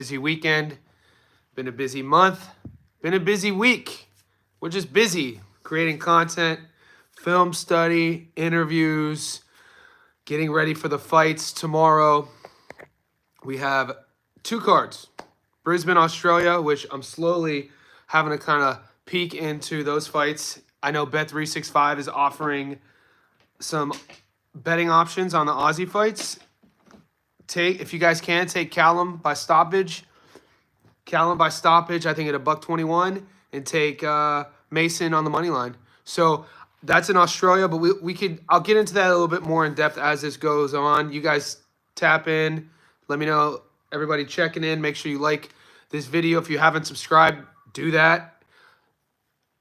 Busy weekend, been a busy month, been a busy week. We're just busy creating content, film study, interviews, getting ready for the fights tomorrow. We have two cards. Brisbane, Australia, which I'm slowly having to kind of peek into those fights. I know Bet365 is offering some betting options on the Aussie fights. If you guys can, take Callum by stoppage. Callum by stoppage, I think at $1.21, and take Mason on the money line. So that's in Australia, but I'll get into that a little bit more in depth as this goes on. You guys tap in, let me know. Everybody checking in, make sure you like this video. If you haven't subscribed, do that.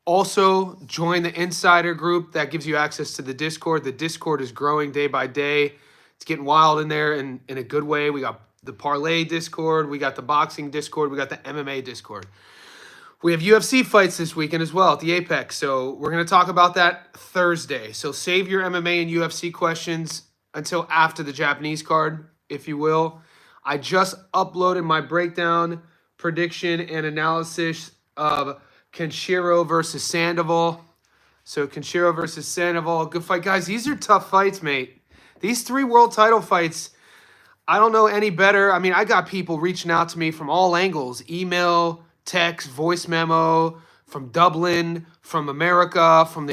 Also, join the insider group that gives you access to the Discord. The Discord is growing day by day. It's getting wild in there in a good way. We got the Parlay Discord. We got the Boxing Discord. We got the MMA Discord. We have UFC fights this weekend as well at the Apex. So we're going to talk about that Thursday. So save your MMA and UFC questions until after the Japanese card, if you will. I just uploaded my breakdown, prediction, and analysis of Kenshiro versus Sandoval. So Kenshiro versus Sandoval, good fight. Guys, these are tough fights, mate. These 3 world title fights, I don't know any better. I mean, I got people reaching out to me from all angles. Email, text, voice memo, from Dublin, from America, from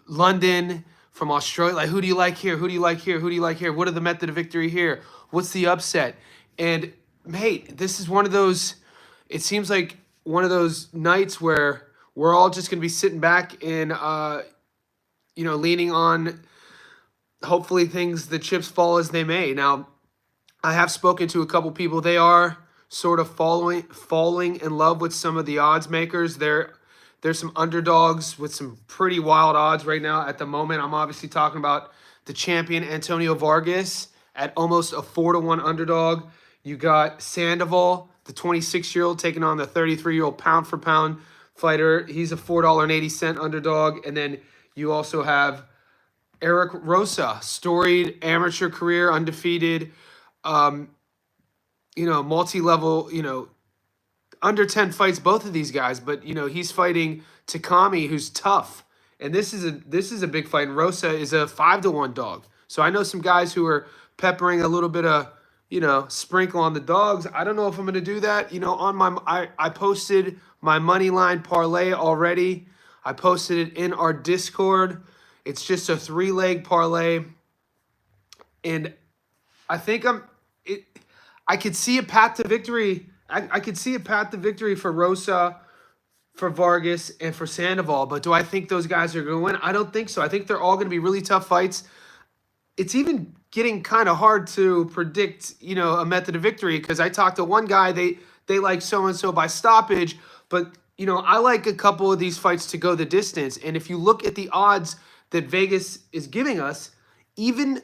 London, from Australia. Like, who do you like here? Who do you like here? Who do you like here? What are the method of victory here? What's the upset? And, mate, this is one of those, it seems like one of those nights where we're all just going to be sitting back and, leaning on, hopefully the chips fall as they may. Now, I have spoken to a couple people. They are sort of falling in love with some of the odds makers. There's some underdogs with some pretty wild odds right now at the moment. I'm obviously talking about the champion Antonio Vargas at almost a 4-1 underdog. You got Sandoval, the 26-year-old, taking on the 33-year-old pound-for-pound fighter. He's a $4.80 underdog. And then you also have Eric Rosa, storied amateur career, undefeated, multi-level, under 10 fights, both of these guys. But, he's fighting Takami, who's tough. And this is a big fight. And Rosa is a 5-1 dog. So I know some guys who are peppering a little bit of, sprinkle on the dogs. I don't know if I'm going to do that. I posted my money line parlay already. I posted it in our Discord. It's just a 3-leg parlay. And I think I could see a path to victory. I could see a path to victory for Rosa, for Vargas, and for Sandoval. But do I think those guys are going to win? I don't think so. I think they're all going to be really tough fights. It's even getting kind of hard to predict, a method of victory, because I talked to one guy, they like so-and-so by stoppage, but, I like a couple of these fights to go the distance. And if you look at the odds that Vegas is giving us, even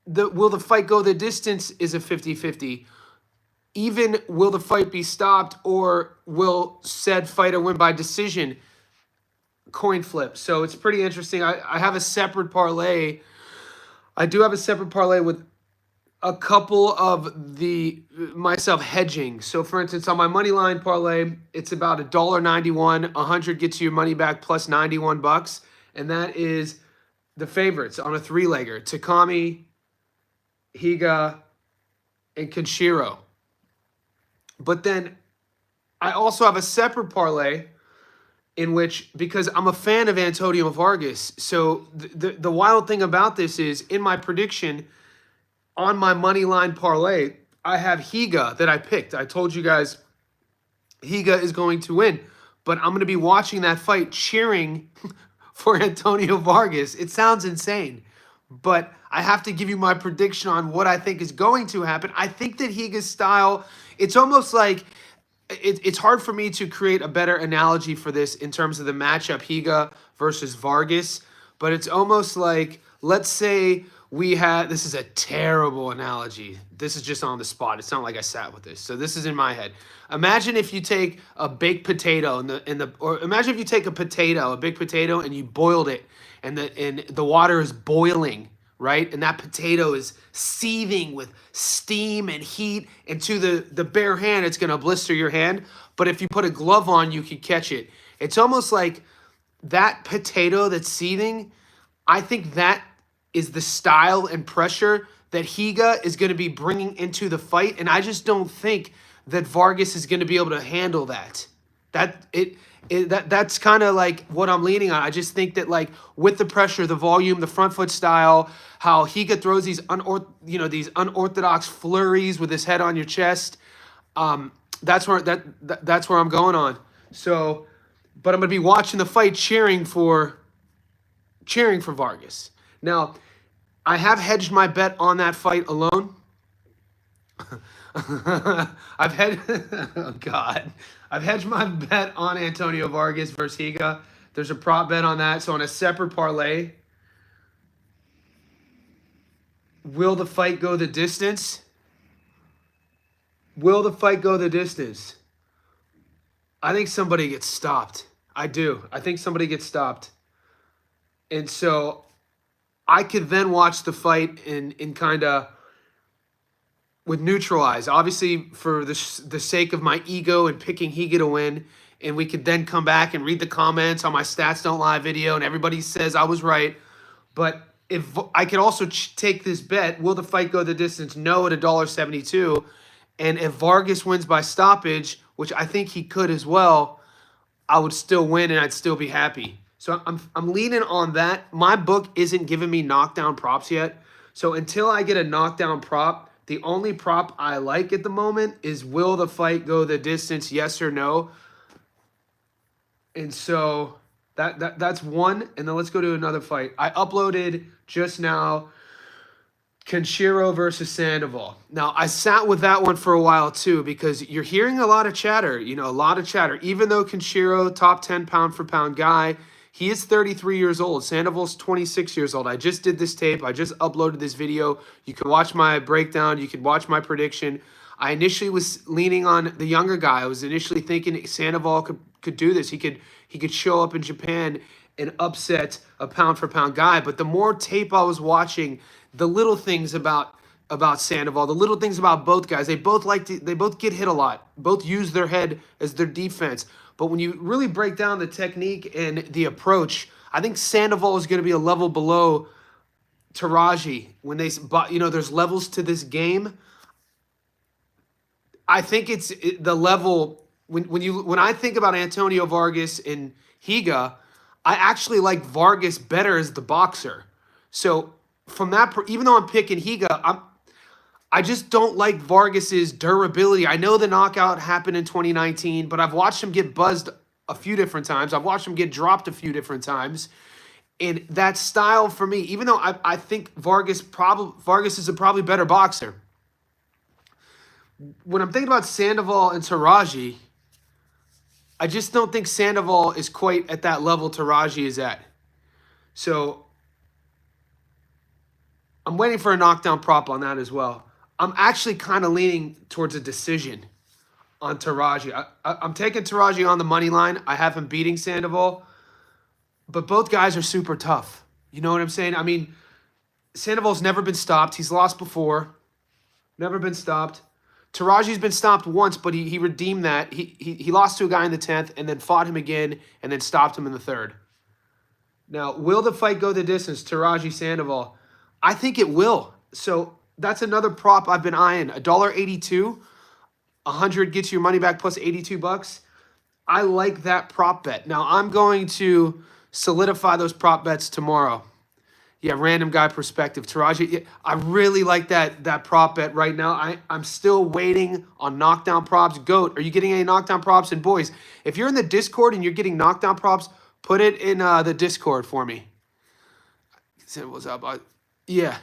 will the fight go the distance is a 50-50. Even will the fight be stopped, or will said fighter win by decision? Coin flip. So it's pretty interesting. I have a separate parlay. I do have a separate parlay with a couple of myself hedging. So for instance, on my money line parlay, it's about $1.91. 100 gets you your money back plus $91. And that is the favorites on a 3-legger: Takami, Higa, and Kenshiro. But then I also have a separate parlay in which, because I'm a fan of Antonio Vargas, so the wild thing about this is, in my prediction on my money line parlay, I have Higa that I picked. I told you guys Higa is going to win, but I'm going to be watching that fight cheering for Antonio Vargas. It sounds insane, but I have to give you my prediction on what I think is going to happen. I think that Higa's style, it's almost like, it's hard for me to create a better analogy for this in terms of the matchup, Higa versus Vargas, but it's almost like, let's say this is a terrible analogy. This is just on the spot. It's not like I sat with this. So this is in my head. Imagine if you take a baked potato or imagine if you take a big potato, and you boiled it, and the water is boiling, right? And that potato is seething with steam and heat, and to the bare hand, it's gonna blister your hand. But if you put a glove on, you can catch it. It's almost like that potato that's seething, I think that is the style and pressure that Higa is going to be bringing into the fight, and I just don't think that Vargas is going to be able to handle that. That's kind of like what I'm leaning on. I just think that, like, with the pressure, the volume, the front foot style, how Higa throws these these unorthodox flurries with his head on your chest, that's where that's where I'm going on. So, but I'm going to be watching the fight, cheering for Vargas. Now, I have hedged my bet on that fight alone. I've hedged, oh God, I've hedged my bet on Antonio Vargas versus Higa. There's a prop bet on that. So on a separate parlay, will the fight go the distance? Will the fight go the distance? I think somebody gets stopped. I do. I think somebody gets stopped. And so I could then watch the fight in kind of with neutral eyes, obviously for the sake of my ego and picking Higa to win. And we could then come back and read the comments on my Stats Don't Lie video, and everybody says I was right. But if I could also take this bet, will the fight go the distance? No, at $1.72. And if Vargas wins by stoppage, which I think he could as well, I would still win and I'd still be happy. So I'm leaning on that. My book isn't giving me knockdown props yet. So until I get a knockdown prop, the only prop I like at the moment is, will the fight go the distance, yes or no? And so that's one. And then let's go to another fight. I uploaded just now Kenshiro versus Sandoval. Now, I sat with that one for a while too, because you're hearing a lot of chatter, a lot of chatter. Even though Kenshiro, top 10 pound for pound guy, he is 33 years old. Sandoval's 26 years old. I just did this tape. I just uploaded this video. You can watch my breakdown. You can watch my prediction. I initially was leaning on the younger guy. I was initially thinking Sandoval could do this. He could show up in Japan and upset a pound for pound guy. But the more tape I was watching, the little things about Sandoval, the little things about both guys, they both get hit a lot. Both use their head as their defense. But when you really break down the technique and the approach, I think Sandoval is going to be a level below Teraji. When there's levels to this game. I think it's the level when I think about Antonio Vargas and Higa, I actually like Vargas better as the boxer. So from that, even though I'm picking Higa, I just don't like Vargas's durability. I know the knockout happened in 2019, but I've watched him get buzzed a few different times. I've watched him get dropped a few different times. And that style for me, even though I think Vargas is a probably better boxer, when I'm thinking about Sandoval and Teraji, I just don't think Sandoval is quite at that level Teraji is at. So I'm waiting for a knockdown prop on that as well. I'm actually kind of leaning towards a decision on Teraji. I'm taking Teraji on the money line. I have him beating Sandoval. But both guys are super tough. You know what I'm saying? I mean, Sandoval's never been stopped. He's lost before. Never been stopped. Teraji's been stopped once, but he redeemed that. He lost to a guy in the 10th and then fought him again and then stopped him in the 3rd. Now, will the fight go the distance? Teraji, Sandoval. I think it will. So that's another prop I've been eyeing. $1.82. 100 gets your money back plus $82. I like that prop bet. Now, I'm going to solidify those prop bets tomorrow. Yeah, random guy perspective. Teraji, yeah, I really like that prop bet right now. I'm still waiting on knockdown props. Goat, are you getting any knockdown props? And boys, if you're in the Discord and you're getting knockdown props, put it in the Discord for me. What's up? Yeah,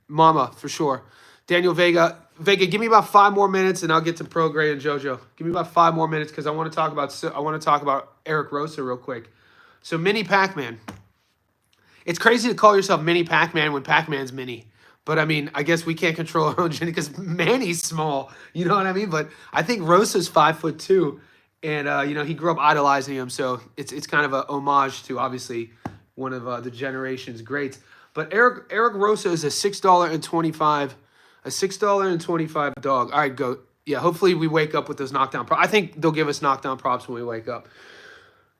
Mama, for sure. Daniel Vega, give me about 5 more minutes and I'll get to Pro Gray and JoJo. Give me about 5 more minutes because I want to talk about Eric Rosa real quick. So Mini Pac-Man. It's crazy to call yourself Mini Pac-Man when Pac-Man's mini. But I mean, I guess we can't control our own gene because Manny's small. You know what I mean? But I think Rosa's 5'2", and he grew up idolizing him. So it's kind of a homage to obviously one of the generation's greats. But Eric Rosa is a $6.25 dog. All right, go. Yeah, hopefully we wake up with those knockdown props. I think they'll give us knockdown props when we wake up.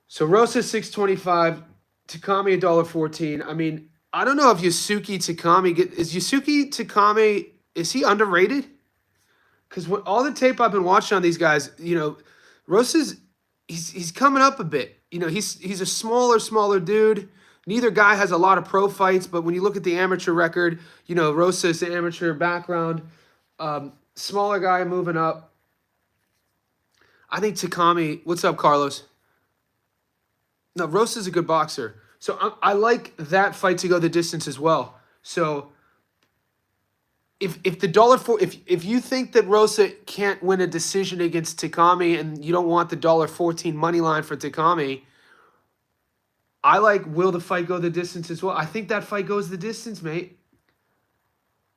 So Rosa $6.25, Takami $1.14. I mean, I don't know if Yusuke Takami is Yusuke Takami, is he underrated? Because all the tape I've been watching on these guys, Rosa's he's coming up a bit. He's a smaller dude. Neither guy has a lot of pro fights, but when you look at the amateur record, Rosa's the amateur background. Smaller guy moving up. I think Takami, what's up, Carlos? No, Rosa's a good boxer. So I like that fight to go the distance as well. So if the if you think that Rosa can't win a decision against Takami and you don't want the $1.14 money line for Takami, I like will the fight go the distance as well. I think that fight goes the distance, mate.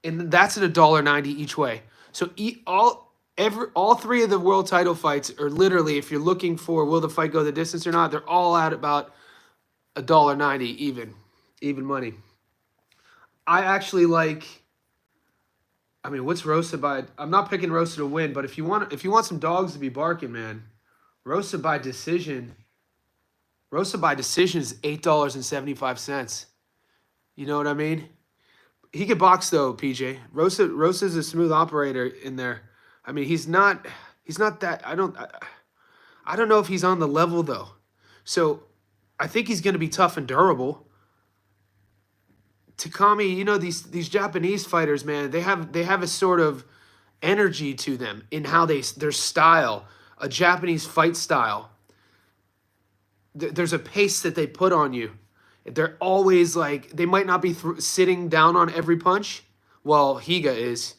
And that's at $1.90 each way. So all three of the world title fights are literally, if you're looking for will the fight go the distance or not, they're all at about $1.90 even money. I actually like. I mean, what's Rosa by? I'm not picking Rosa to win, but if you want some dogs to be barking, man, Rosa by decision. Rosa by decision is $8.75. You know what I mean? He could box though, PJ. Rosa's a smooth operator in there. I mean, he's not that. I don't know if he's on the level though. So I think he's going to be tough and durable. Takami, these Japanese fighters, man, they have a sort of energy to them in how their style, a Japanese fight style. There's a pace that they put on you. They're always like, they might not be sitting down on every punch. Well, Higa is.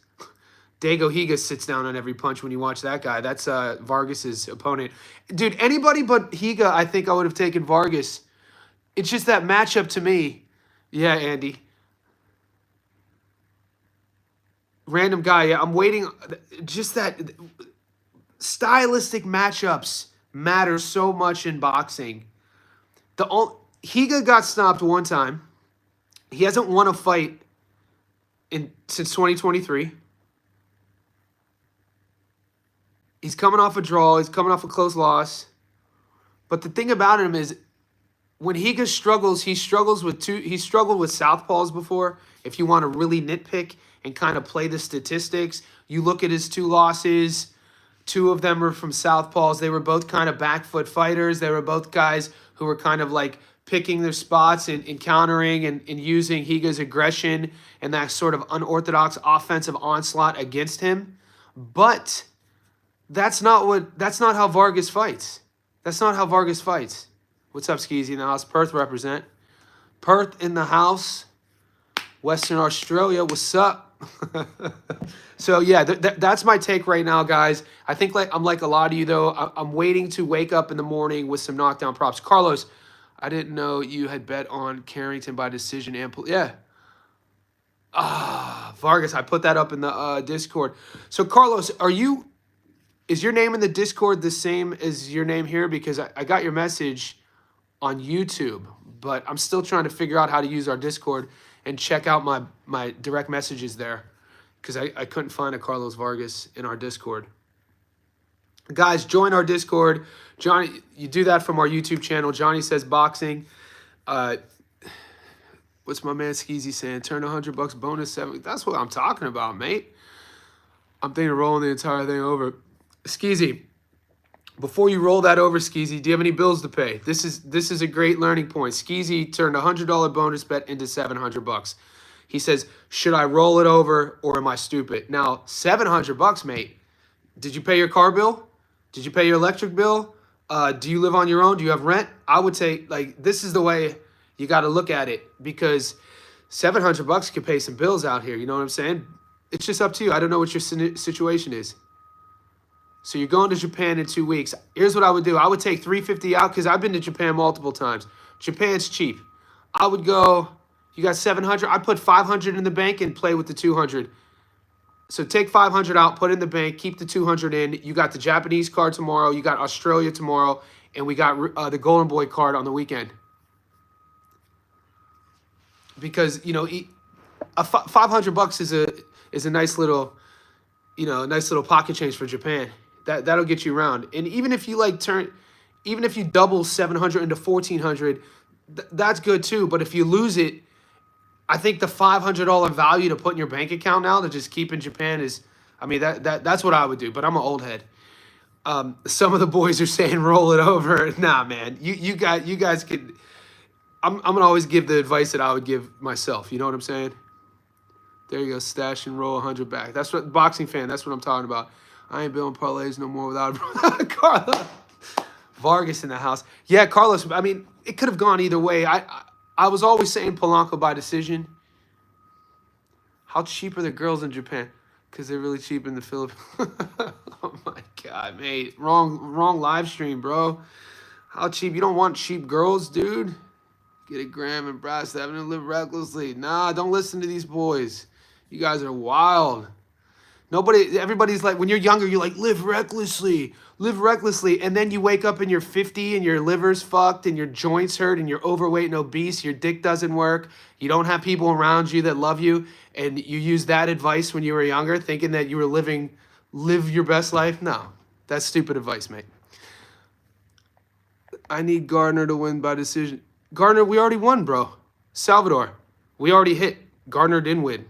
Dago Higa sits down on every punch when you watch that guy. That's Vargas's opponent. Dude, anybody but Higa, I think I would have taken Vargas. It's just that matchup to me. Yeah, Andy. Random guy. Yeah, I'm waiting. Just that stylistic matchups matter so much in boxing. Higa got stopped one time. He hasn't won a fight since 2023. He's coming off a draw. He's coming off a close loss. But the thing about him is, when Higa struggles, he struggled with southpaws before. If you want to really nitpick and kind of play the statistics, you look at his 2 losses. 2 of them were from southpaws. They were both kind of back foot fighters. They were both guys who were kind of like picking their spots and countering and using Higa's aggression and that sort of unorthodox offensive onslaught against him. But that's not how Vargas fights. That's not how Vargas fights. What's up, Skeezy in the house? Perth represent. Perth in the house. Western Australia, what's up? So yeah, that's my take right now, guys. I think I'm like a lot of you though. I'm waiting to wake up in the morning with some knockdown props. Carlos, I didn't know you had bet on Carrington by decision and yeah. Vargas, I put that up in the Discord. So Carlos, is your name in the Discord the same as your name here? Because I got your message on YouTube, but I'm still trying to figure out how to use our Discord and check out my direct messages there, because I couldn't find a Carlos Vargas in our Discord. Guys, join our Discord. Johnny, you do that from our YouTube channel. Johnny Says Boxing. What's my man Skeezy saying? Turn $100 bonus 7. That's what I'm talking about, mate. I'm thinking of rolling the entire thing over. Skeezy, before you roll that over, Skeezy, do you have any bills to pay? This is a great learning point. Skeezy turned a $100 bonus bet into $700. He says, should I roll it over or am I stupid? Now, $700, mate. Did you pay your car bill? Did you pay your electric bill? Do you live on your own? Do you have rent? I would say, this is the way you got to look at it, because $700 could pay some bills out here. You know what I'm saying? It's just up to you. I don't know what your situation is. So you're going to Japan in 2 weeks. Here's what I would do. I would take $350 out, because I've been to Japan multiple times. Japan's cheap. I would go, you got $700. I put $500 in the bank and play with the $200. So take $500 out, put it in the bank, keep the $200 in. You got the Japanese card tomorrow. You got Australia tomorrow. And we got the Golden Boy card on the weekend. because you know, 500 bucks is a nice little, you know, nice little pocket change for Japan. That'll get you around. And even if you like even if you double 700 into 1400, that's good too. But if you lose it, I think the $500 value to put in your bank account now to just keep in Japan is, I mean, that's what I would do. But I'm an old head. Some of the boys are saying roll it over. Nah, man, you guys could. I'm gonna always give the advice that I would give myself. You know what I'm saying? There you go, stash and roll 100 back. That's what boxing fan. That's what I'm talking about. I ain't building parlays no more without Carlos Vargas in the house. Yeah, Carlos. I mean, it could have gone either way. I was always saying Polanco by decision. How cheap are the girls in Japan? Because they're really cheap in the Philippines. Oh my God, mate. Wrong live stream, bro. How cheap? You don't want cheap girls, dude. Get a gram and brass having to live recklessly. Nah, don't listen to these boys. You guys are wild. Everybody's like, when you're younger, you're like, live recklessly. And then you wake up and you're 50 and your liver's fucked and your joints hurt and you're overweight and obese. Your dick doesn't work. You don't have people around you that love you. And you use that advice when you were younger, thinking that you were live your best life. No, that's stupid advice, mate. I need Gardner to win by decision. Gardner, we already won, bro. Salvador, we already hit. Gardner didn't win.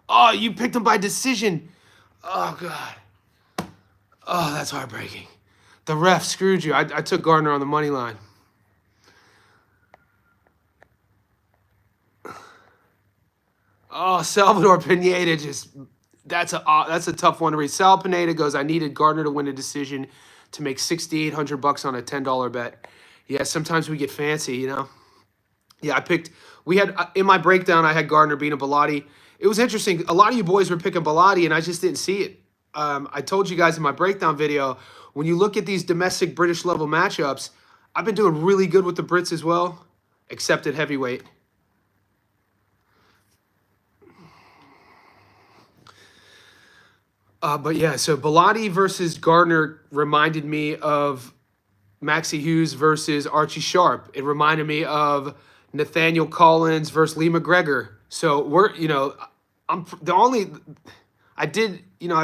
Oh, you picked him by decision. Oh, God. Oh, that's heartbreaking. The ref screwed you. I took Gardner on the money line. Oh, Salvador Pineda that's a tough one to read. Sal Pineda goes, I needed Gardner to win a decision to make $6,800 on a $10 bet. Yeah, sometimes we get fancy, you know. Yeah, in my breakdown, I had Gardner beating Bellotti. It was interesting. A lot of you boys were picking Bellotti, and I just didn't see it. I told you guys in my breakdown video, when you look at these domestic British level matchups, I've been doing really good with the Brits as well, except at heavyweight. But yeah, so Bellotti versus Gardner reminded me of Maxie Hughes versus Archie Sharp. It reminded me of Nathaniel Collins versus Lee McGregor. So I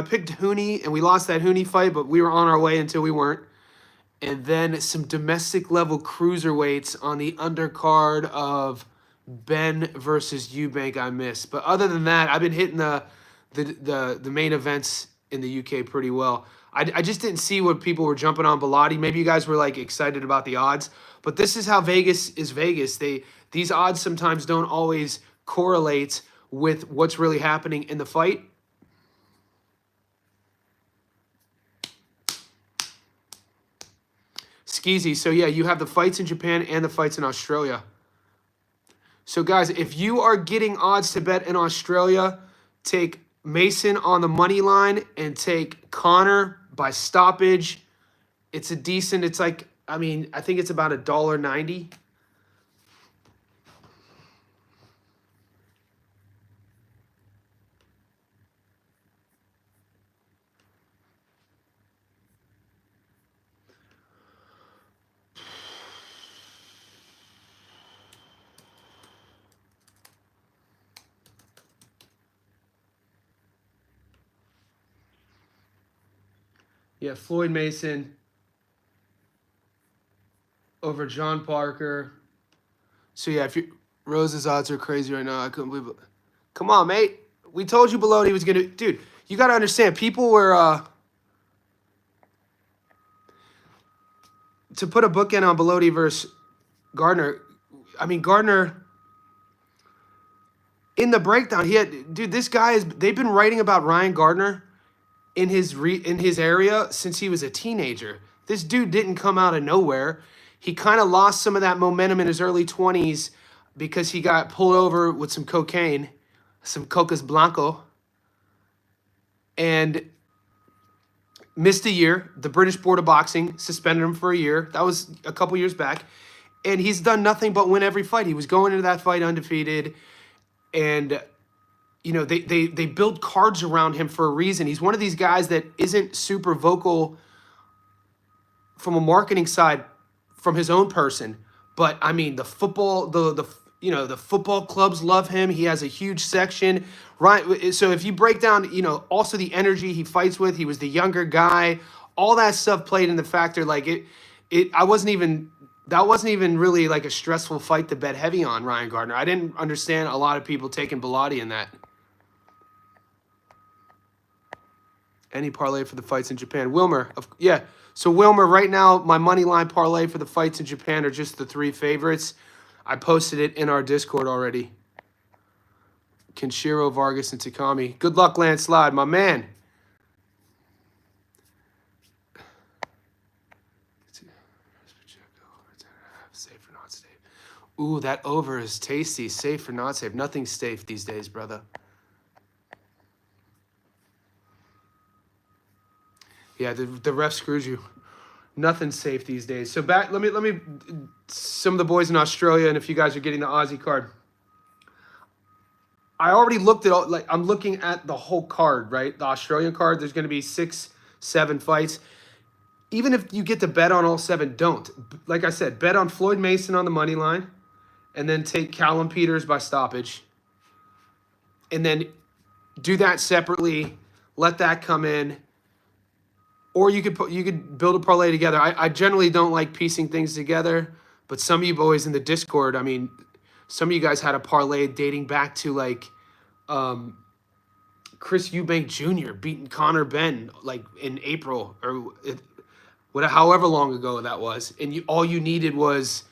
picked Hooney and we lost that Hooney fight, but we were on our way until we weren't. And then some domestic level cruiserweights on the undercard of Ben versus Eubank I missed. But other than that, I've been hitting the main events in the UK pretty well. I just didn't see what people were jumping on Bellotti. Maybe you guys were like excited about the odds, but this is how Vegas is Vegas. These odds sometimes don't always correlate with what's really happening in the fight. Skeezy. So yeah, you have the fights in Japan and the fights in Australia. So guys, if you are getting odds to bet in Australia, take Mason on the money line and take Connor by stoppage. It's like, I think it's about $1.90. Yeah, Floyd Mason over John Parker. So yeah, Rose's odds are crazy right now. I couldn't believe it. Come on, mate. We told you Bellotti was gonna. Dude, you gotta understand. People were to put a bookend on Bellotti versus Gardner. Gardner in the breakdown. This guy they've been writing about Ryan Gardner in his area since he was a teenager. This dude didn't come out of nowhere. He kind of lost some of that momentum in his early 20s because he got pulled over with some cocaine, some Cocas Blanco, and missed a year. The British Board of Boxing suspended him for a year. That was a couple years back. And he's done nothing but win every fight. He was going into that fight undefeated. And they build cards around him for a reason. He's one of these guys that isn't super vocal from a marketing side from his own person. But the football, you know, the football clubs love him. He has a huge section. Right. So if you break down, you know, also the energy he fights with, he was the younger guy, all that stuff played in the factor. Like I wasn't even, that wasn't even really like a stressful fight to bet heavy on Ryan Gardner. I didn't understand a lot of people taking Bilotti in that. Any parlay for the fights in Japan? Wilmer, yeah. So Wilmer, right now, my money line parlay for the fights in Japan are just the 3 favorites. I posted it in our Discord already. Kenshiro, Vargas, and Takami. Good luck, landslide, my man. Safe or not safe? Ooh, that over is tasty. Safe or not safe? Nothing's safe these days, brother. Yeah, the ref screws you. Nothing's safe these days. So back, let me. Some of the boys in Australia, and if you guys are getting the Aussie card, I already looked at all. Like I'm looking at the whole card, right? The Australian card. There's going to be 6, 7 fights. Even if you get to bet on all 7, don't. Like I said, bet on Floyd Mason on the money line, and then take Callum Peters by stoppage, and then do that separately. Let that come in. Or you could build a parlay together. I generally don't like piecing things together, but some of you boys in the Discord, I mean, some of you guys had a parlay dating back to like Chris Eubank Jr. beating Conor Benn like in April or however long ago that was, and all you needed was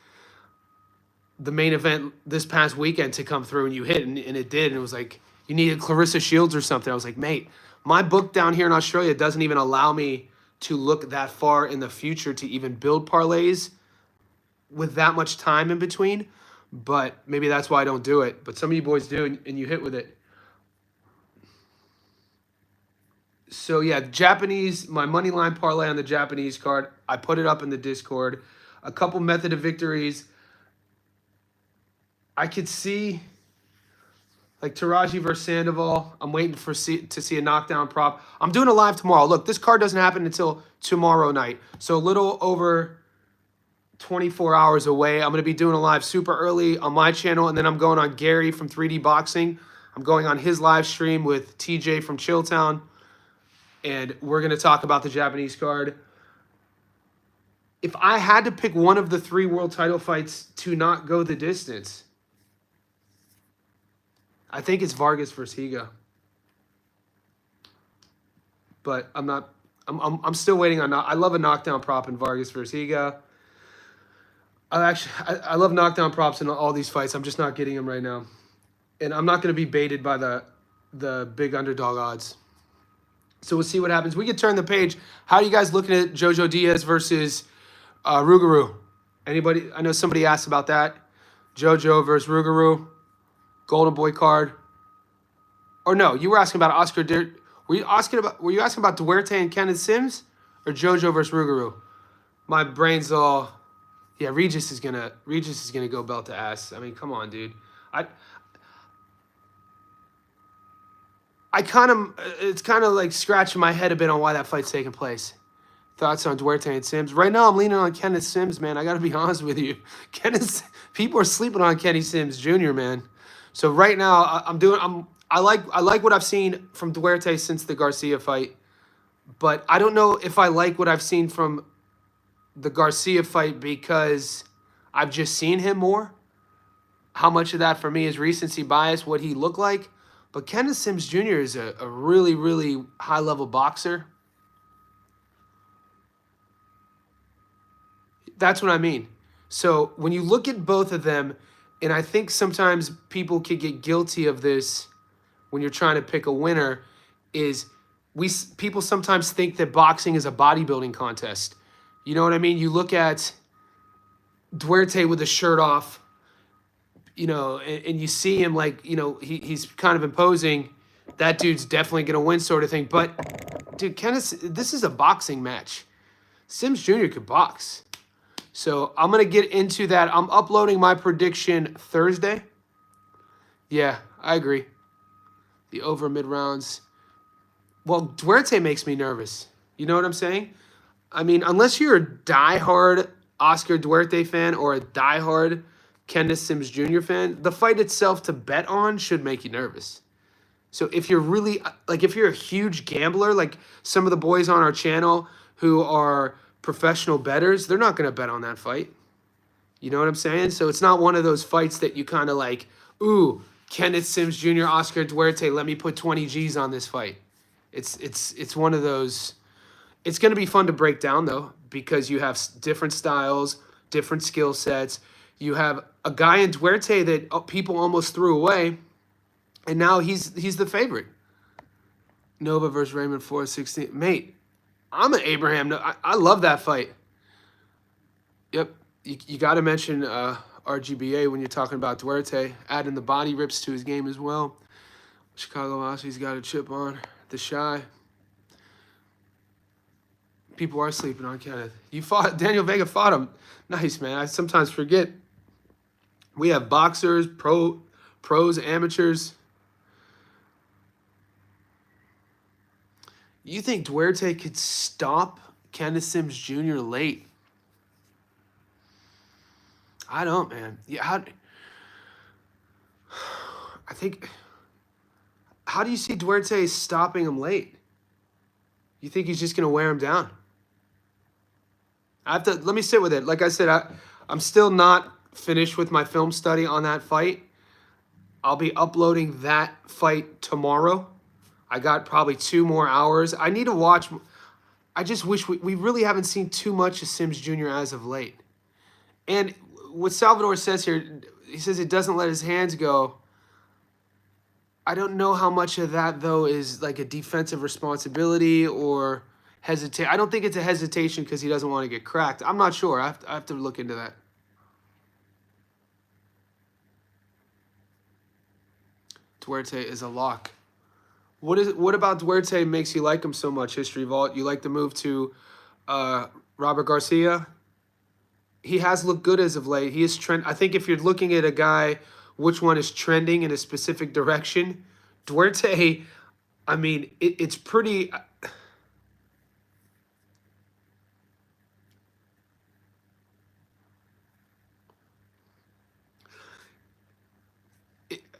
the main event this past weekend to come through, and you hit, and it did, and it was like you needed Clarissa Shields or something. I was like, mate, my book down here in Australia doesn't even allow me to look that far in the future to even build parlays with that much time in between. But maybe that's why I don't do it. But some of you boys do, and you hit with it. So yeah, Japanese, my money line parlay on the Japanese card, I put it up in the Discord. A couple method of victories. I could see like Teraji versus Sandoval. I'm waiting to see a knockdown prop. I'm doing a live tomorrow. Look, this card doesn't happen until tomorrow night. So a little over 24 hours away. I'm going to be doing a live super early on my channel, and then I'm going on Gary from 3D Boxing. I'm going on his live stream with TJ from Chilltown, and we're going to talk about the Japanese card. If I had to pick one of the 3 world title fights to not go the distance, I think it's Vargas versus Higa. But I'm not. I'm still waiting on. I love a knockdown prop in Vargas versus Higa. I love knockdown props in all these fights. I'm just not getting them right now, and I'm not going to be baited by the big underdog odds. So we'll see what happens. We could turn the page. How are you guys looking at Jojo Diaz versus Rougarou? Anybody? I know somebody asked about that. Jojo versus Rougarou. Golden Boy card. Or no, you were asking about Oscar. Were you asking about Duarte and Kenneth Sims, or Jojo versus Rougarou? My brain's all. Yeah, Regis is gonna go belt to ass. I mean, come on, dude. It's kind of like scratching my head a bit on why that fight's taking place. Thoughts on Duarte and Sims? Right now, I'm leaning on Kenneth Sims, man. I got to be honest with you. People are sleeping on Kenny Sims Jr., man. So right now, I like what I've seen from Duarte since the Garcia fight, but I don't know if I like what I've seen from the Garcia fight because I've just seen him more. How much of that for me is recency bias, what he looked like? But Kenneth Sims Jr. is a really, really high-level boxer. That's what I mean. So when you look at both of them, and I think sometimes people can get guilty of this when you're trying to pick a winner, is people sometimes think that boxing is a bodybuilding contest. You know what I mean? You look at Duarte with his shirt off, you know, and you see him like, you know, he's kind of imposing. That dude's definitely going to win sort of thing. But, dude, this is a boxing match. Sims Jr. could box. So I'm going to get into that. I'm uploading my prediction Thursday. Yeah, I agree. The over mid-rounds. Well, Duarte makes me nervous. You know what I'm saying? I mean, unless you're a diehard Oscar Duarte fan or a diehard Kenneth Sims Jr. fan, the fight itself to bet on should make you nervous. So if you're really like, if you're a huge gambler, like some of the boys on our channel who are professional bettors, they're not going to bet on that fight. You know what I'm saying? So it's not one of those fights that you kind of like, ooh, Kenneth Sims Jr., Oscar Duarte, let me put 20 G's on this fight. It's one of those. It's going to be fun to break down though, because you have different styles, different skill sets. You have a guy in Duarte that people almost threw away, and now he's the favorite. Nova versus Raymond 416. Mate, I'm an Abraham. I love that fight. Yep. You got to mention RGBA when you're talking about Duarte, adding the body rips to his game as well. Chicago Aussie's got a chip on. The Shy. People are sleeping on Kenneth. Daniel Vega fought him. Nice, man. I sometimes forget. We have boxers, pros, amateurs. You think Duarte could stop Kenneth Sims Jr. late? I don't, man. Yeah, I think. How do you see Duarte stopping him late? You think he's just gonna wear him down? Let me sit with it. Like I said, I'm still not finished with my film study on that fight. I'll be uploading that fight tomorrow. I got probably 2 more hours. I need to watch. I just wish we really haven't seen too much of Sims Jr. as of late. And what Salvador says here, he says it doesn't let his hands go. I don't know how much of that, though, is like a defensive responsibility or hesitate. I don't think it's a hesitation because he doesn't want to get cracked. I'm not sure. I have to look into that. Duarte is a lock. What about Duarte makes you like him so much, History Vault? You like the move to Robert Garcia? He has looked good as of late. He is trend. I think if you're looking at a guy, which one is trending in a specific direction, Duarte, I mean, it's pretty.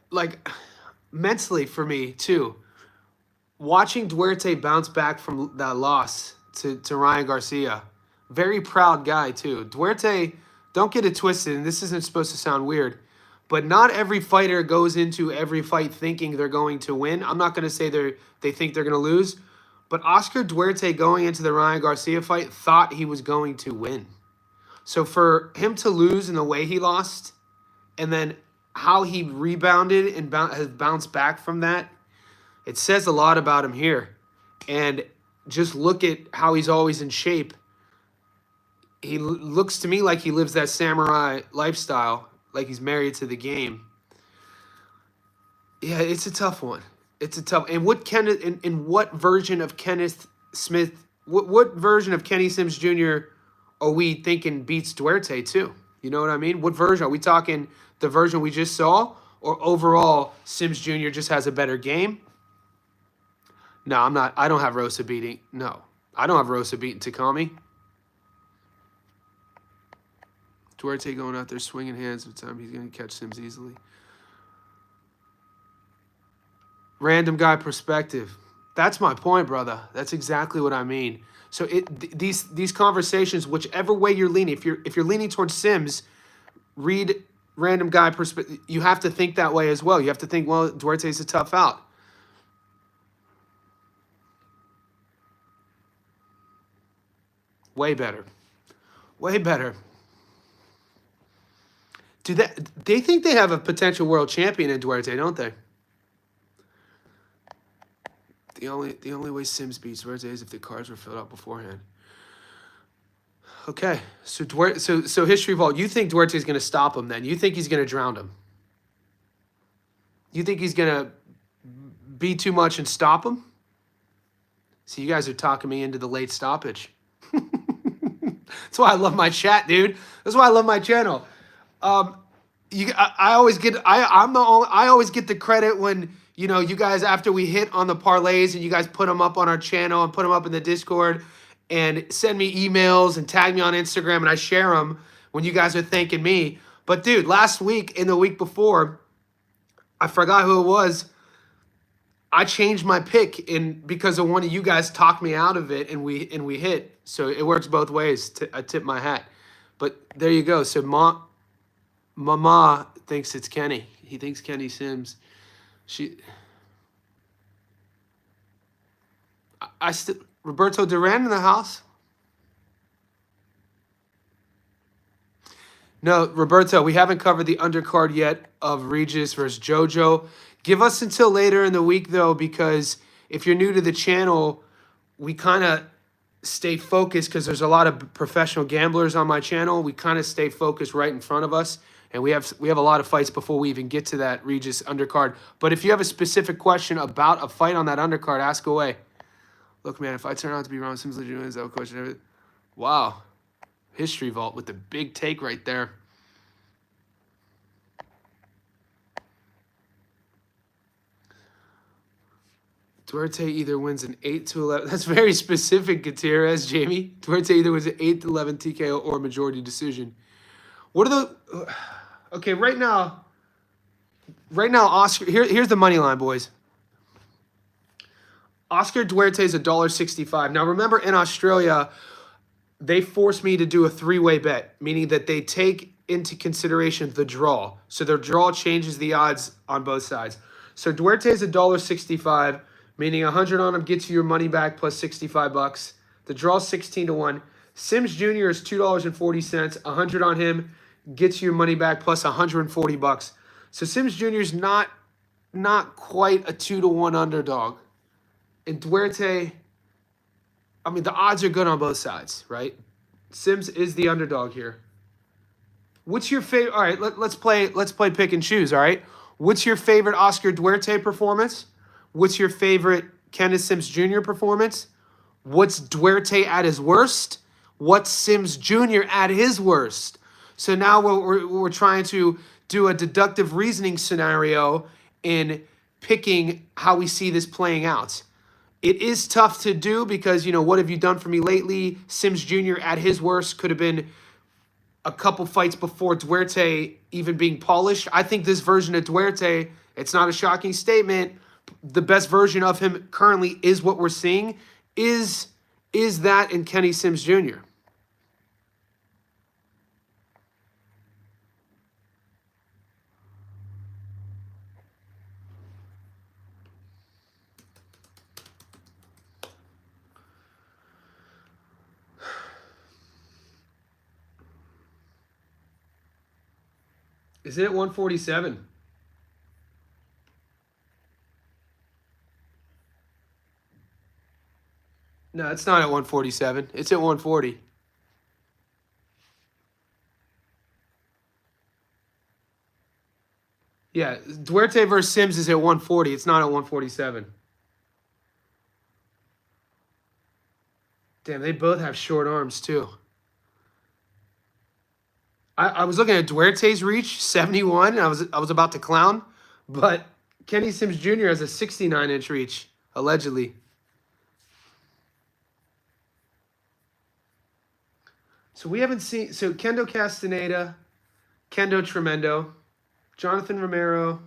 Like mentally for me too. Watching Duarte bounce back from that loss to Ryan Garcia, very proud guy too. Duarte, don't get it twisted, and this isn't supposed to sound weird, but not every fighter goes into every fight thinking they're going to win. I'm not going to say they think they're going to lose, but Oscar Duarte going into the Ryan Garcia fight thought he was going to win. So for him to lose in the way he lost, and then how he rebounded and has bounced back from that, it says a lot about him here. And just look at how he's always in shape. He looks to me like he lives that samurai lifestyle, like he's married to the game. Yeah, it's a tough one. It's a tough. And what Kenneth, in what version of Kenneth Smith, what version of Kenny Sims Jr. are we thinking beats Duarte too? You know what I mean? What version? Are we talking the version we just saw, or overall Sims Jr. just has a better game? No, I'm not. I don't have Rosa beating. No, I don't have Rosa beating Takami. Duarte going out there swinging hands with time. He's going to catch Sims easily. Random guy perspective. That's my point, brother. That's exactly what I mean. So these conversations, whichever way you're leaning, if you're leaning towards Sims, read random guy perspective. You have to think that way as well. You have to think, well, Duarte's a tough out. Way better. Way better. They think they have a potential world champion in Duarte, don't they? The only way Sims beats Duarte is if the cards were filled out beforehand. Okay, so so History Vault, you think Duarte's going to stop him then? You think he's going to drown him? You think he's going to be too much and stop him? So you guys are talking me into the late stoppage. That's why I love my chat, dude. That's why I love my channel. I always get I always get the credit when, you know, you guys, after we hit on the parlays and you guys put them up on our channel and put them up in the Discord and send me emails and tag me on Instagram and I share them when you guys are thanking me. But dude, last week and the week before, I forgot who it was. I changed my pick because of one of you guys talked me out of it, and we hit. So it works both ways. I tip my hat. But there you go. So Mama thinks it's Kenny. He thinks Kenny Sims. I still Roberto Duran in the house. No, Roberto, we haven't covered the undercard yet of Regis versus JoJo. Give us until later in the week, though, because if you're new to the channel, we kind of stay focused because there's a lot of professional gamblers on my channel. We kind of stay focused right in front of us, and we have a lot of fights before we even get to that Regis undercard. But if you have a specific question about a fight on that undercard, ask away. Look, man, if I turn out to be wrong, Sims legitimate is that question. Everything. Wow. History Vault with the big take right there. Duarte either wins an 8-11. That's very specific, Gutierrez, Jamie. Duarte either wins an 8-11 TKO or majority decision. What are the... Okay, right now, Oscar... Here's the money line, boys. Oscar Duarte is $1.65. Now, remember, in Australia, they force me to do a three-way bet, meaning that they take into consideration the draw. So their draw changes the odds on both sides. So Duarte is $1.65, meaning 100 on him gets you your money back plus 65 bucks. The draw 16-1. Sims Jr. is $2.40. 100 on him gets you your money back plus 140 bucks. So Sims Jr. is not quite a 2-1 underdog. And Duarte, I mean, the odds are good on both sides, right? Sims is the underdog here. What's your favorite? All right, let's play pick and choose, all right? What's your favorite Oscar Duarte performance? What's your favorite Kenneth Sims Jr. performance? What's Duarte at his worst? What's Sims Jr. at his worst? So now we're trying to do a deductive reasoning scenario in picking how we see this playing out. It is tough to do because, what have you done for me lately? Sims Jr. at his worst could have been a couple fights before Duarte even being polished. I think this version of Duarte, it's not a shocking statement. The best version of him currently is what we're seeing. Is that in Kenny Sims Jr.? Is it at 147? No, it's not at 147. It's at 140. Yeah, Duarte versus Sims is at 140. It's not at 147. Damn, they both have short arms, too. I was looking at Duarte's reach, 71, and I was about to clown, but Kenny Sims Jr. has a 69-inch reach, allegedly. So we haven't seen... So Kendo Castaneda, Kendo Tremendo, Jonathan Romero...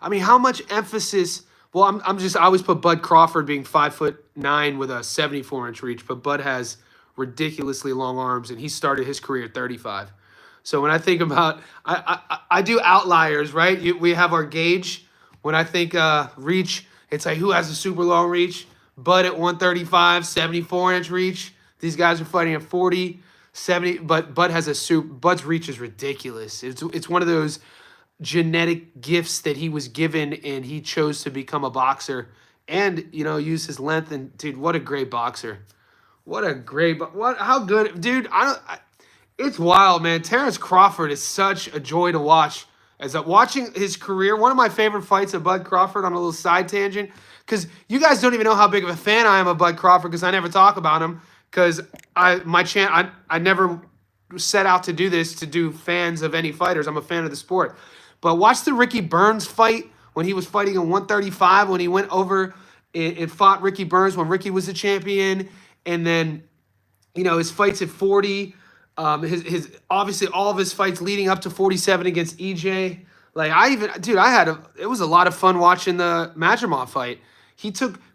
I mean, how much emphasis... Well, I always put Bud Crawford being 5'9" with a 74-inch reach, but Bud has ridiculously long arms, and he started his career at 35. So when I think about, I do outliers, right? We have our gauge. When I think reach, it's like who has a super long reach? Bud at 135, 74-inch reach. These guys are fighting at 40, 70, but Bud has Bud's reach is ridiculous. It's one of those genetic gifts that he was given, and he chose to become a boxer and use his length. And dude, what a great boxer! How good, dude! It's wild, man. Terrence Crawford is such a joy to watch. Watching his career, one of my favorite fights of Bud Crawford, on a little side tangent, because you guys don't even know how big of a fan I am of Bud Crawford, because I never talk about him, because I never set out to do this to do fans of any fighters. I'm a fan of the sport. But watch the Ricky Burns fight when he was fighting in 135, when he went over and fought Ricky Burns when Ricky was the champion. And then, you know, his fights at 40, his obviously all of his fights leading up to 47 against EJ. Like it was a lot of fun watching the Madrimov fight.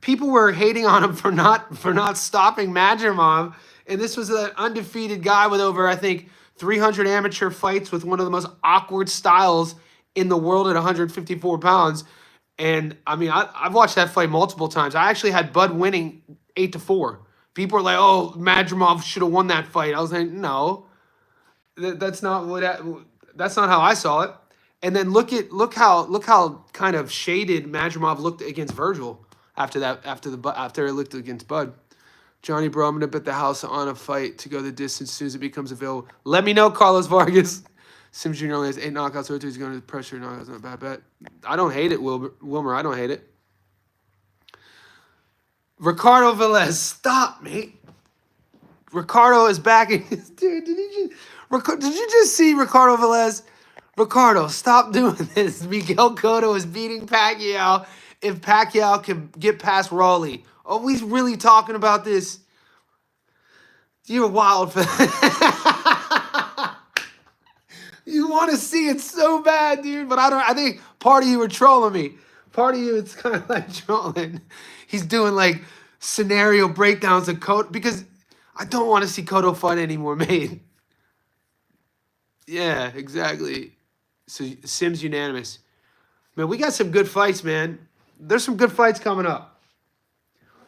People were hating on him for not stopping Madrimov, and this was an undefeated guy with over, I think, 300 amateur fights with one of the most awkward styles in the world at 154 pounds. And I mean, I've watched that fight multiple times. I actually had Bud winning 8-4. People are like, "Oh, Madrimov should have won that fight." I was like, "No, that's not how I saw it." And then look how kind of shaded Madrimov looked against Virgil after it looked against Bud. Johnny Bro, I'm gonna bet the house on a fight to go the distance as soon as it becomes available. Let me know, Carlos Vargas. Sims Jr. only has 8 knockouts, so he's going to pressure knockouts. Not a bad bet. I don't hate it, Wilmer. I don't hate it. Ricardo Velez, stop, mate. Ricardo is back. Dude, did you just see Ricardo Velez? Ricardo, stop doing this. Miguel Cotto is beating Pacquiao if Pacquiao can get past Rawley. Are we really talking about this? You're wild for that. You want to see it so bad, dude, but I think part of you were trolling me. Part of you, it's kind of like trolling. He's doing like scenario breakdowns of Cotto because I don't want to see Cotto fight anymore, mate. Yeah, exactly. So Sims unanimous. Man, we got some good fights, man. There's some good fights coming up.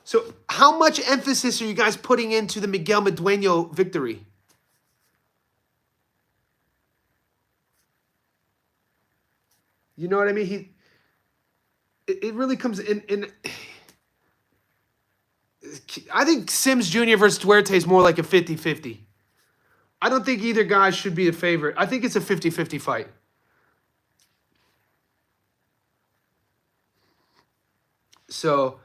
So how much emphasis are you guys putting into the Miguel Medueno victory? You know what I mean? It really comes in. I think Sims Jr. versus Duarte is more like a 50-50. I don't think either guy should be a favorite. I think it's a 50-50 fight. So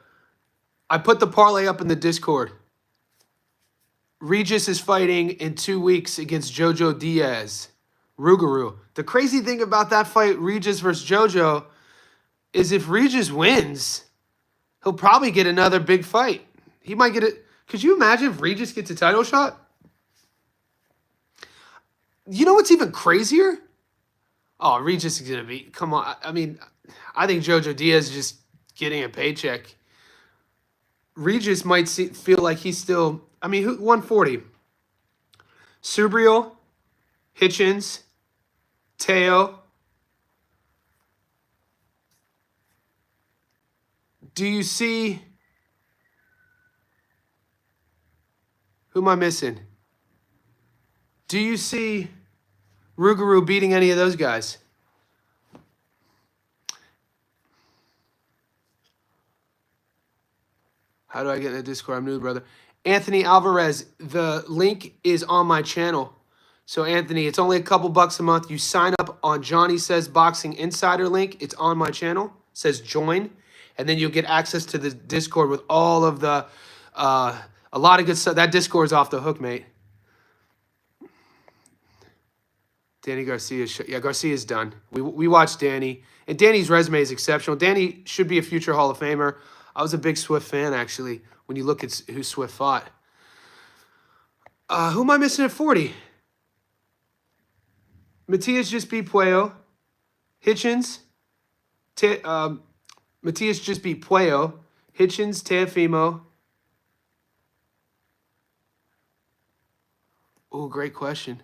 I put the parlay up in the Discord. Regis is fighting in 2 weeks against Jojo Diaz. Rougarou. The crazy thing about that fight, Regis versus Jojo, is if Regis wins, he'll probably get another big fight. He might get it. Could you imagine if Regis gets a title shot? You know what's even crazier? Oh, Regis is going to be... Come on. I mean, I think Jojo Diaz is just getting a paycheck. Regis might feel like he's still... I mean, 140. Subriel, Hitchens, Teo. Do you see... Who am I missing? Do you see Rougarou beating any of those guys? How do I get in the Discord? I'm new, brother. Anthony Alvarez, the link is on my channel. So, Anthony, it's only a couple bucks a month. You sign up on Johnny Says Boxing Insider link. It's on my channel. It says join. And then you'll get access to the Discord with all of the... a lot of good stuff. That Discord's off the hook, mate. Danny Garcia. Yeah, Garcia's done. We watched Danny. And Danny's resume is exceptional. Danny should be a future Hall of Famer. I was a big Swift fan, actually, when you look at who Swift fought. Who am I missing at 40? Matias just beat Puello. Hitchens. Matias just beat Puello. Hitchens, Teofimo. Oh, great question.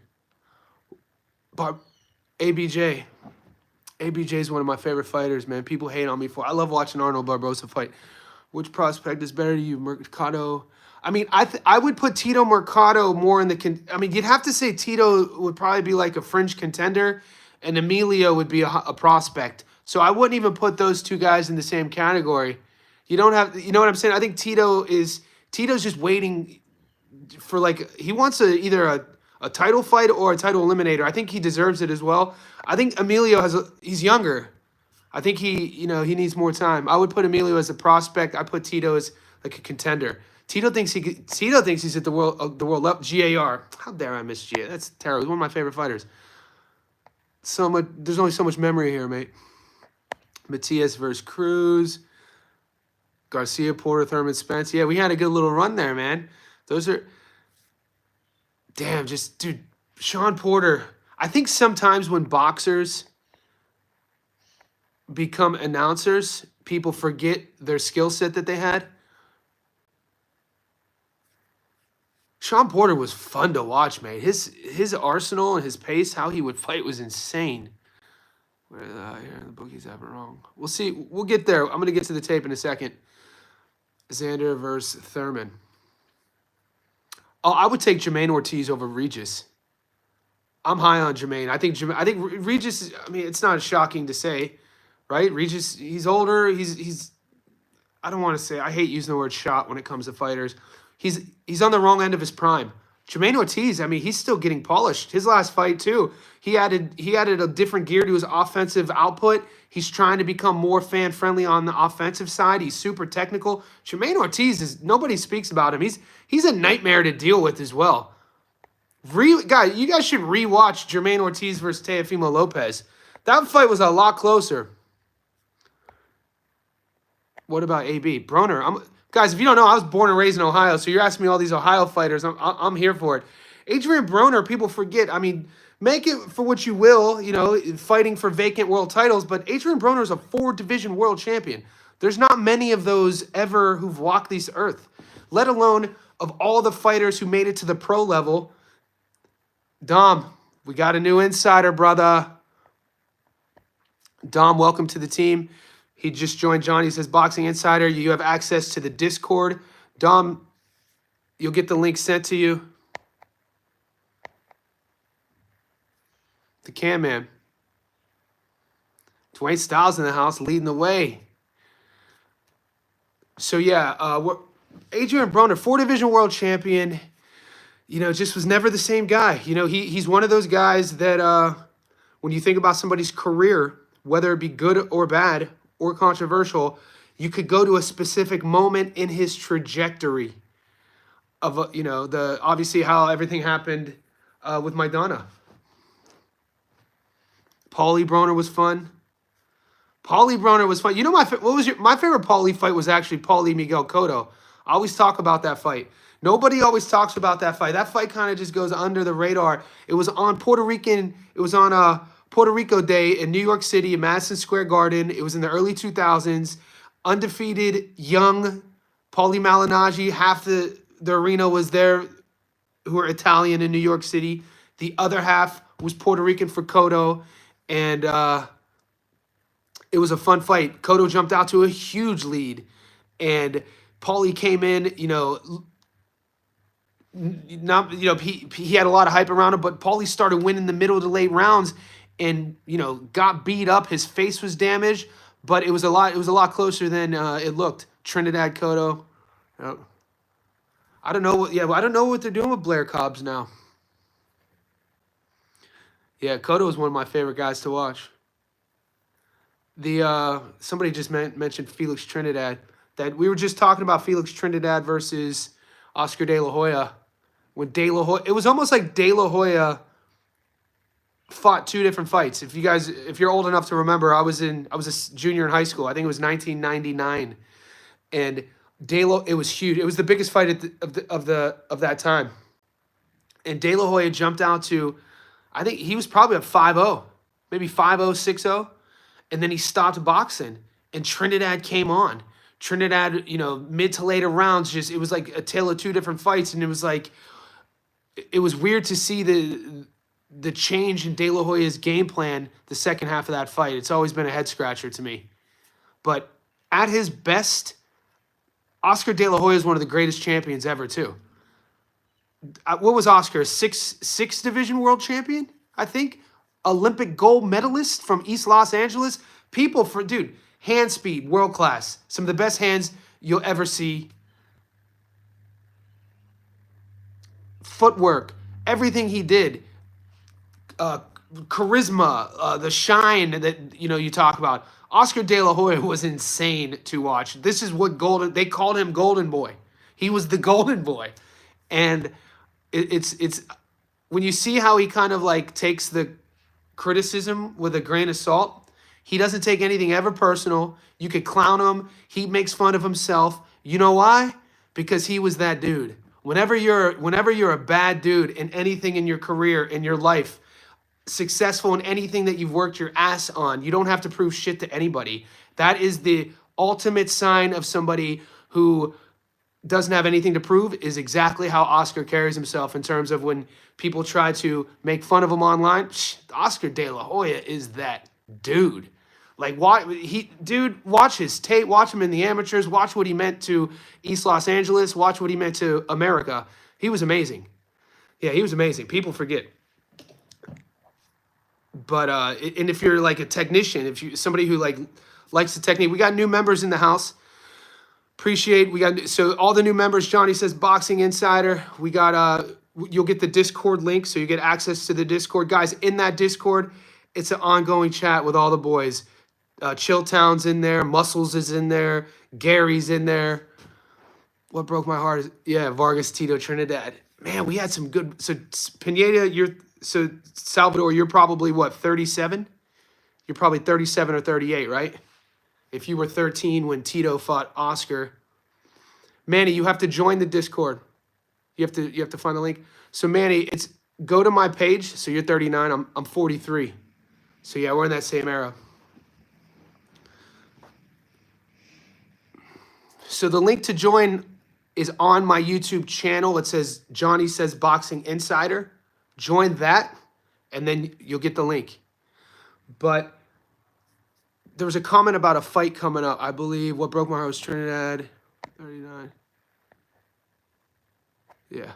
ABJ. ABJ is one of my favorite fighters, man. People hate on me for. I love watching Arnold Barboza fight. Which prospect is better to you, Mercado? I mean, I would put Tito Mercado more in the. I mean, you'd have to say Tito would probably be like a fringe contender, and Emilio would be a prospect. So I wouldn't even put those two guys in the same category. You don't have. You know what I'm saying? I think Tito's just waiting for he wants either a title fight or a title eliminator. I think he deserves it as well. I think Emilio he's younger. I think he needs more time. I would put Emilio as a prospect. I put Tito as like a contender. Tito thinks he's at the world level. GAR. How dare I miss GAR? That's terrible. He's one of my favorite fighters. There's only so much memory here, mate. Matias versus Cruz. Garcia, Porter, Thurman, Spence. Yeah, we had a good little run there, man. Those are, damn, just, dude, Sean Porter. I think sometimes when boxers become announcers, people forget their skill set that they had. Sean Porter was fun to watch, man. His arsenal and his pace, how he would fight was insane. Where here the bookies have it wrong. We'll see. We'll get there. I'm gonna get to the tape in a second. Xander versus Thurman. Oh, I would take Jermaine Ortiz over Regis. I'm high on Jermaine. I think Regis. I mean, it's not shocking to say, right? Regis. He's older. He's. I don't want to say. I hate using the word shot when it comes to fighters. He's on the wrong end of his prime. Jermaine Ortiz, I mean, he's still getting polished. His last fight too, he added a different gear to his offensive output. He's trying to become more fan friendly on the offensive side. He's super technical. Jermaine Ortiz is nobody speaks about him. He's a nightmare to deal with as well. You guys should rewatch Jermaine Ortiz versus Teofimo Lopez. That fight was a lot closer. What about AB Broner? Guys, if you don't know, I was born and raised in Ohio, so you're asking me all these Ohio fighters. I'm here for it. Adrian Broner, people forget. I mean, make it for what you will, you know, fighting for vacant world titles, but Adrian Broner is a 4-division world champion. There's not many of those ever who've walked this earth, let alone of all the fighters who made it to the pro level. Dom, we got a new insider, brother. Dom, welcome to the team. He just joined Johnny. He says, Boxing Insider, you have access to the Discord. Dom, you'll get the link sent to you. The Cam Man. Dwayne Styles in the house, leading the way. So, yeah, Adrian Broner, 4-division world champion, you know, just was never the same guy. You know, he's one of those guys that when you think about somebody's career, whether it be good or bad, or controversial, you could go to a specific moment in his trajectory of, you know, obviously how everything happened with Maidana. Paulie Broner was fun. You know, my favorite Paulie fight was actually Paulie Miguel Cotto. I always talk about that fight. Nobody always talks about that fight. That fight kind of just goes under the radar. It was on Puerto Rico Day in New York City at Madison Square Garden. It was in the early 2000s. Undefeated, young Paulie Malignaggi. Half the arena was there who were Italian in New York City. The other half was Puerto Rican for Cotto. And it was a fun fight. Cotto jumped out to a huge lead. And Paulie came in, you know, he had a lot of hype around him, but Paulie started winning the middle to late rounds. And, you know, got beat up. His face was damaged, but it was a lot closer than it looked. Trinidad Cotto. I don't know what they're doing with Blair Cobbs now. Yeah, Cotto is one of my favorite guys to watch. Somebody just mentioned Felix Trinidad. That we were just talking about Felix Trinidad versus Oscar De La Hoya. When De La Hoya, it was almost like De La Hoya fought 2 different fights. If you're old enough to remember, I was a junior in high school. I think it was 1999, and it was huge. It was the biggest fight of that time. And De La Hoya jumped out to, I think he was probably at 5-0, maybe 5-0, 6-0, and then he stopped boxing, and Trinidad came on. Trinidad, you know, mid to later rounds, it was like a tale of 2 different fights, and it was like, it was weird to see the change in De La Hoya's game plan the second half of that fight. It's always been a head scratcher to me. But at his best, Oscar De La Hoya is one of the greatest champions ever too. What was Oscar? Six division world champion, I think. Olympic gold medalist from East Los Angeles. Hand speed, world class. Some of the best hands you'll ever see. Footwork, everything he did. Charisma, the shine that you talk about. Oscar De La Hoya was insane to watch. This is what they called him Golden Boy. He was the Golden Boy, and it's when you see how he kind of like takes the criticism with a grain of salt. He doesn't take anything ever personal. You could clown him. He makes fun of himself. You know why? Because he was that dude. Whenever you're a bad dude in anything in your career, in your life, successful in anything that you've worked your ass on, you don't have to prove shit to anybody. That is the ultimate sign of somebody who doesn't have anything to prove, is exactly how Oscar carries himself in terms of when people try to make fun of him online. Oscar De La Hoya is that dude. Like, watch his tape, watch him in the amateurs, watch what he meant to East Los Angeles, watch what he meant to America. He was amazing. Yeah, he was amazing. People forget. But and if you're like a technician, if you somebody who like likes the technique, we got new members in the house. So all the new members, Johnny says Boxing Insider. We got you'll get the Discord link, so you get access to the Discord. Guys, in that Discord, it's an ongoing chat with all the boys. Chilltown's in there, Muscles is in there, Gary's in there. What broke my heart is, yeah, Vargas, Tito, Trinidad. Man, we had some good. So Pineda, Salvador, you're probably what, 37? You're probably 37 or 38, right? If you were 13 when Tito fought Oscar. Manny, you have to join the Discord. You have to find the link. So Manny, go to my page. So you're 39. I'm 43. So yeah, we're in that same era. So the link to join is on my YouTube channel. It says Johnny Says Boxing Insider. Join that, and then you'll get the link. But there was a comment about a fight coming up. I believe what broke my heart was Trinidad, 39. Yeah.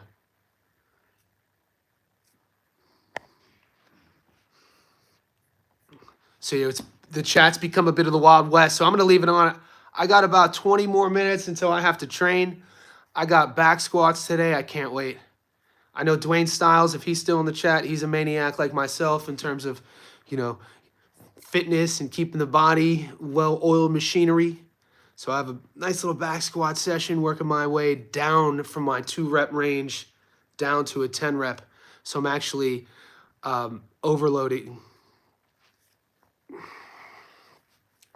So the chat's become a bit of the Wild West. So I'm going to leave it on. I got about 20 more minutes until I have to train. I got back squats today. I can't wait. I know Dwayne Styles, if he's still in the chat, he's a maniac like myself in terms of, fitness and keeping the body well-oiled machinery. So I have a nice little back squat session, working my way down from my 2-rep range down to a 10-rep. So I'm actually overloading.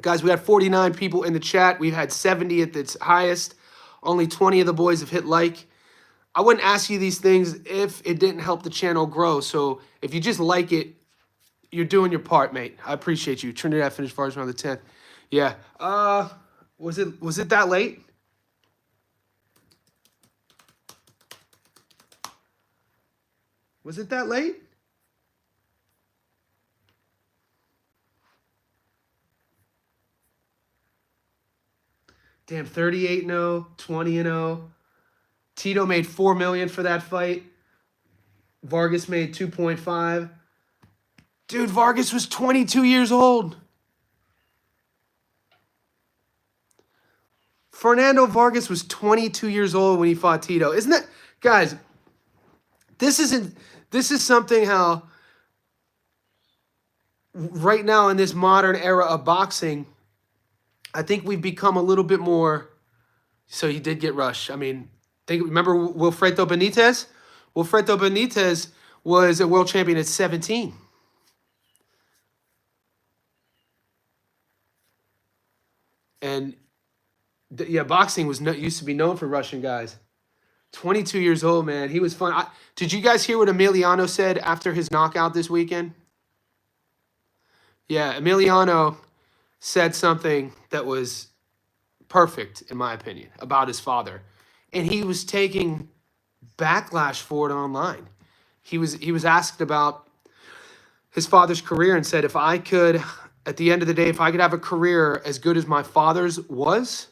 Guys, we had 49 people in the chat. We've had 70 at its highest. Only 20 of the boys have hit like. I wouldn't ask you these things if it didn't help the channel grow. So if you just like it, you're doing your part, mate. I appreciate you. Trinidad finished first around the 10th. Yeah. Was it that late? Was it that late? Damn, 38-0, 20-0. Tito made $4 million for that fight. Vargas made 2.5. Dude, Vargas was 22 years old. Fernando Vargas was 22 years old when he fought Tito. Isn't that, guys, this is something how right now in this modern era of boxing, I think we've become a little bit more, so he did get rushed. I mean, remember Wilfredo Benitez? Wilfredo Benitez was a world champion at 17. And yeah, boxing used to be known for Russian guys. 22 years old, man. He was fun. Did you guys hear what Emiliano said after his knockout this weekend? Yeah, Emiliano said something that was perfect, in my opinion, about his father. And he was taking backlash for it online. He was asked about his father's career and said, if I could, at the end of the day, if I could have a career as good as my father's was,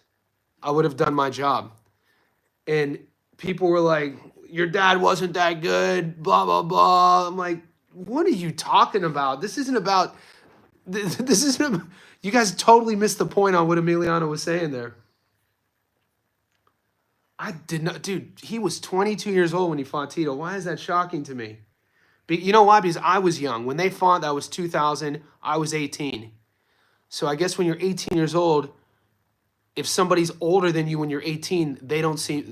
I would have done my job. And people were like, your dad wasn't that good, blah, blah, blah. I'm like, what are you talking about? This isn't about, you guys totally missed the point on what Emiliano was saying there. I did not, dude, he was 22 years old when he fought Tito. Why is that shocking to me? You know why? Because I was young. When they fought, that was 2000. I was 18. So I guess when you're 18 years old, if somebody's older than you when you're 18,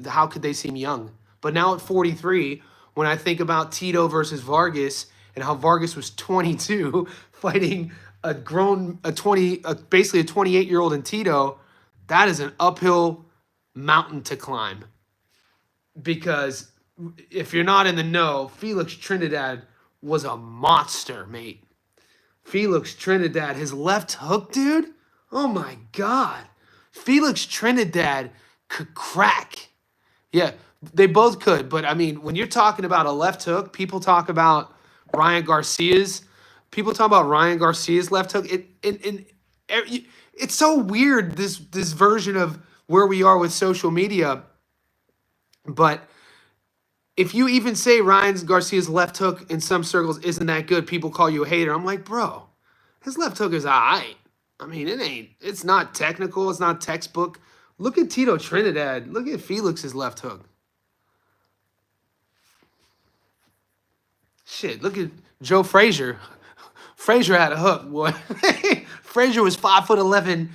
how could they seem young? But now at 43, when I think about Tito versus Vargas and how Vargas was 22 fighting basically a 28-year-old in Tito, that is an uphill mountain to climb. Because if you're not in the know, Felix Trinidad was a monster, mate. Felix Trinidad, his left hook, dude. Oh my God. Felix Trinidad could crack. Yeah, they both could. But I mean, when you're talking about a left hook, people talk about Ryan Garcia's. People talk about Ryan Garcia's left hook. It's so weird, this version of where we are with social media. But if you even say Ryan Garcia's left hook in some circles isn't that good, people call you a hater. I'm like, bro, his left hook is all right. I mean, it's not technical. It's not textbook. Look at Tito Trinidad. Look at Felix's left hook. Shit, look at Joe Frazier. Frazier had a hook, boy. Frazier was 5'11",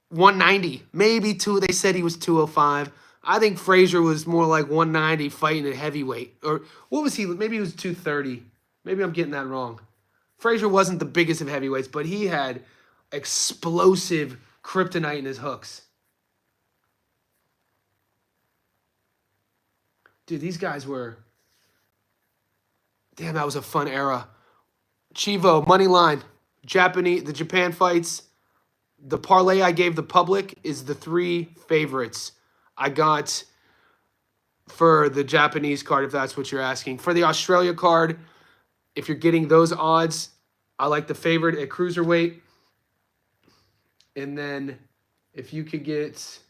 190, maybe two. They said he was 205. I think Frazier was more like 190 fighting at heavyweight. Or what was he? Maybe he was 230. Maybe I'm getting that wrong. Frazier wasn't the biggest of heavyweights, but he had explosive kryptonite in his hooks. Dude, these guys were... Damn, that was a fun era. Chivo, money line. The Japan fights. The parlay I gave the public is the 3 favorites I got for the Japanese card, if that's what you're asking. For the Australia card, if you're getting those odds, I like the favorite at cruiserweight. And then if you could get...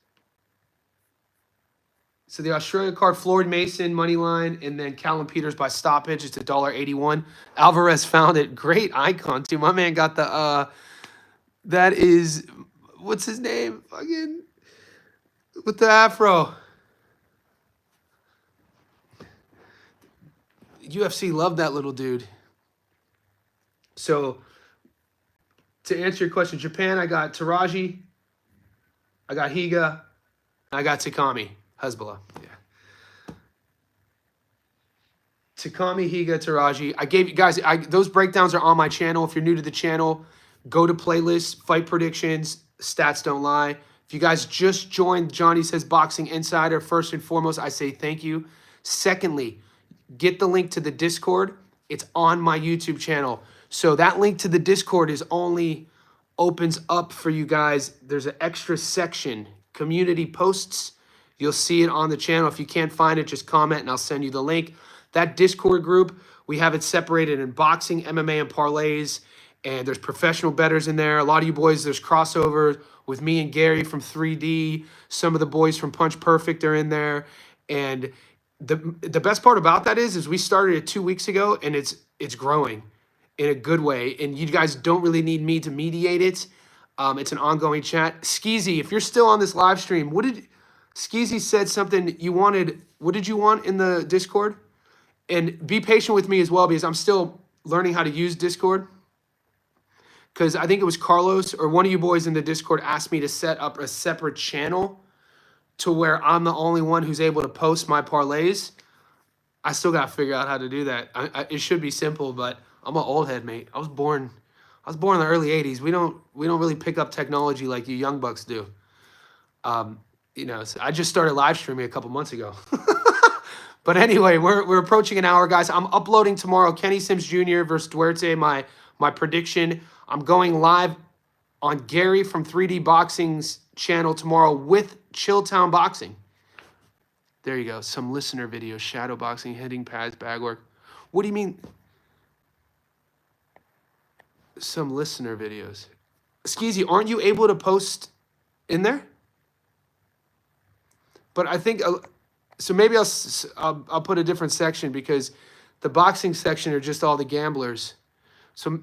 So the Australia card, Floyd Mason, money line, and then Callum Peters by stoppage. It's $1.81. Alvarez found it. Great icon, too. My man got the... that is... What's his name? Fucking... With the afro. UFC loved that little dude. So, to answer your question, Japan, I got Teraji, I got Higa, I got Takami, Hezbollah. Yeah. Takami, Higa, Teraji. I gave you guys, those breakdowns are on my channel. If you're new to the channel, go to playlists, fight predictions, stats don't lie. If you guys just joined Johnny Says Boxing Insider, first and foremost, I say thank you. Secondly, get the link to the Discord. It's on my YouTube channel. So that link to the Discord is only opens up for you guys. There's an extra section, community posts. You'll see it on the channel. If you can't find it, just comment and I'll send you the link. That Discord group, we have it separated in boxing, MMA, and parlays. And there's professional bettors in there. A lot of you boys, there's crossovers with me and Gary from 3D. Some of the boys from Punch Perfect are in there. And the best part about that is we started it 2 weeks ago, and it's growing in a good way. And you guys don't really need me to mediate it. It's an ongoing chat. Skeezy, if you're still on this live stream, Skeezy said something you wanted. What did you want in the Discord? And be patient with me as well, because I'm still learning how to use Discord. Because I think it was Carlos or one of you boys in the Discord asked me to set up a separate channel to where I'm the only one who's able to post my parlays. I still got to figure out how to do that. It should be simple, but I'm an old head, mate. I was born in the early 80s. We don't really pick up technology like you young bucks do. So I just started live streaming a couple months ago. But anyway, we're approaching an hour, guys. I'm uploading tomorrow Kenny Sims Jr. versus Duarte, my prediction. I'm going live on Gary from 3D Boxing's channel tomorrow with Chilltown Boxing. There you go. Some listener videos. Shadow boxing, hitting pads, bag work. What do you mean? Some listener videos. Skeezy, aren't you able to post in there? But I think... So maybe I'll put a different section because the boxing section are just all the gamblers. So...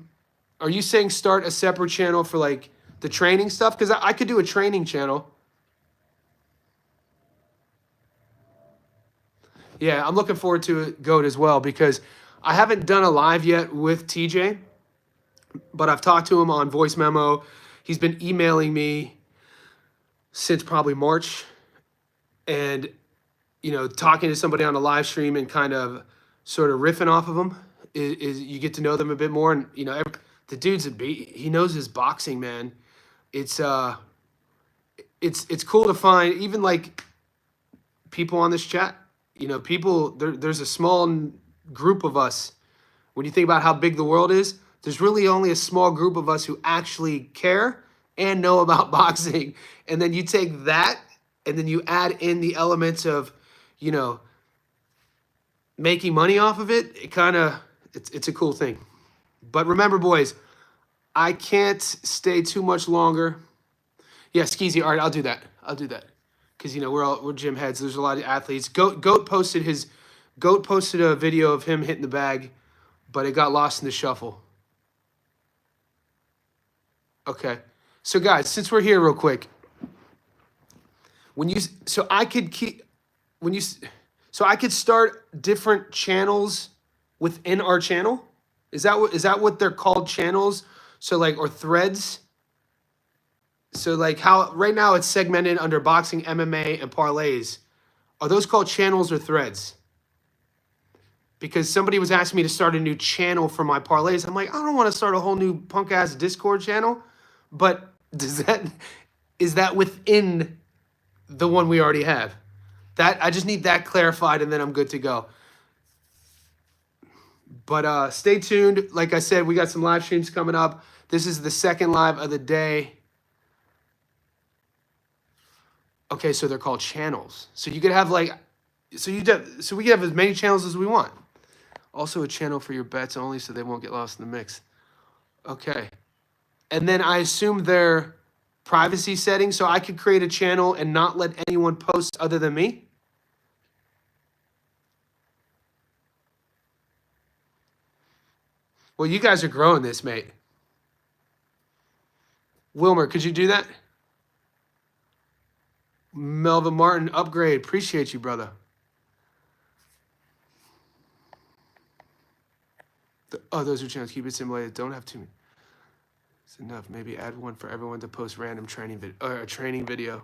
Are you saying start a separate channel for like the training stuff? Because I could do a training channel. Yeah, I'm looking forward to it, GOAT, as well, because I haven't done a live yet with TJ, but I've talked to him on voice memo. He's been emailing me since probably March, and talking to somebody on a live stream and kind of sort of riffing off of them is you get to know them a bit more, and The dude's he knows his boxing, man. It's it's cool to find even like people on this chat. You know, there's a small group of us. When you think about how big the world is, there's really only a small group of us who actually care and know about boxing. And then you take that and then you add in the elements of, you know, making money off of it. It's a cool thing. But remember, boys, I can't stay too much longer. Yeah, Skeezy. All right, I'll do that. Because, you know, we're gym heads. There's a lot of athletes. Goat posted a video of him hitting the bag, but it got lost in the shuffle. Okay. So guys, since we're here real quick, I could start different channels within our channel. Is that what they're called, channels? So like, or threads? So like how right now it's segmented under boxing, MMA, and parlays. Are those called channels or threads? Because somebody was asking me to start a new channel for my parlays. I'm like, I don't want to start a whole new punk ass Discord channel. But is that within the one we already have? That I just need that clarified, and then I'm good to go. But stay tuned. Like I said, we got some live streams coming up. This is the second live of the day. Okay, so they're called channels. So you could have like, so we can have as many channels as we want. Also a channel for your bets only, so they won't get lost in the mix. Okay. And then I assume they're privacy settings, so I could create a channel and not let anyone post other than me. Well, you guys are growing this, mate. Wilmer, could you do that? Melvin Martin, upgrade. Appreciate you, brother. Those are channels. Keep it simulated. Don't have too many. It's enough. Maybe add one for everyone to post random training video or a training video.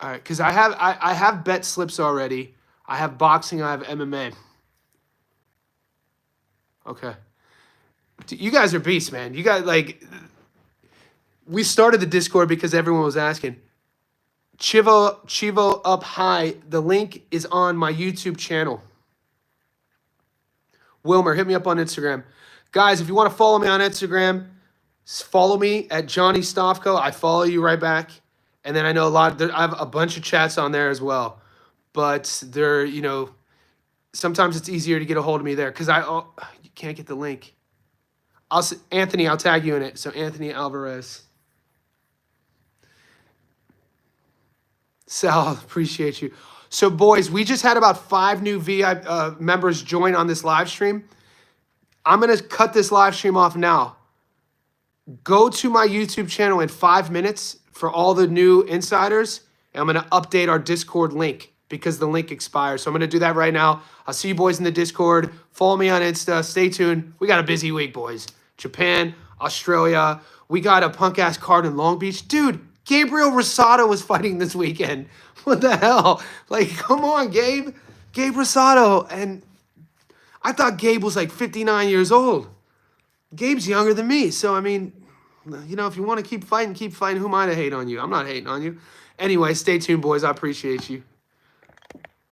All right, because I have bet slips already. I have boxing. I have MMA. Okay. You guys are beasts, man. You guys, like, we started the Discord because everyone was asking. Chivo up high. The link is on my YouTube channel. Wilmer, hit me up on Instagram. Guys, if you want to follow me on Instagram, follow me at Johnny Stofko. I follow you right back. And then I know I have a bunch of chats on there as well. But they're, you know, sometimes it's easier to get a hold of me there because you can't get the link. Anthony, I'll tag you in it. So Anthony Alvarez. Sal, appreciate you. So boys, we just had about 5 new VIP members join on this live stream. I'm going to cut this live stream off now. Go to my YouTube channel in 5 minutes for all the new insiders. And I'm going to update our Discord link because the link expires. So I'm going to do that right now. I'll see you boys in the Discord. Follow me on Insta. Stay tuned. We got a busy week, boys. Japan, Australia. We got a punk-ass card in Long Beach. Dude, Gabriel Rosado was fighting this weekend. What the hell? Like, come on, Gabe. Gabe Rosado. And I thought Gabe was like 59 years old. Gabe's younger than me. So, I mean, you know, if you want to keep fighting, keep fighting. Who am I to hate on you? I'm not hating on you. Anyway, stay tuned, boys. I appreciate you.